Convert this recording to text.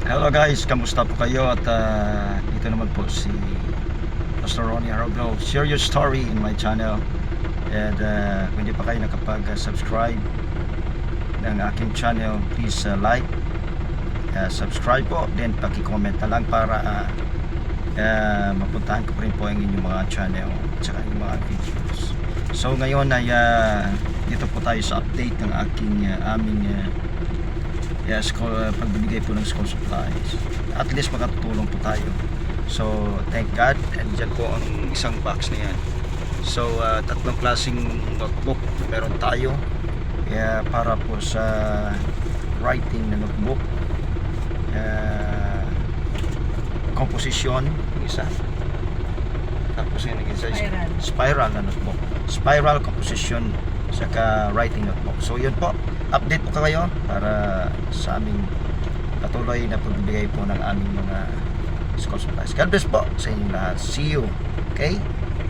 Hello guys, kamusta po kayo? At ito naman po si Pastor Ronnie Arroyo. Share your story in my channel. And kung hindi pa kayo nakapag-subscribe ng aking channel, please like, subscribe po, then paki-comment na lang para mapuntahan ko rin po ang inyong mga channel at saka yung mga videos. So ngayon ay dito po tayo sa update ng aming pagbibigay po ng school supplies. At least makatutulong po tayo. So thank God, and dyan po ang isang box na yan. So tatlong klaseng notebook meron tayo para po sa writing na notebook, composition isa, tapos yung isa spiral na notebook, spiral composition saka writing notebook. So yun po, update po kayo para sa aming patuloy na pagbibigay po ng aming mga school supplies. God bless po sa inyong lahat. See you. Okay?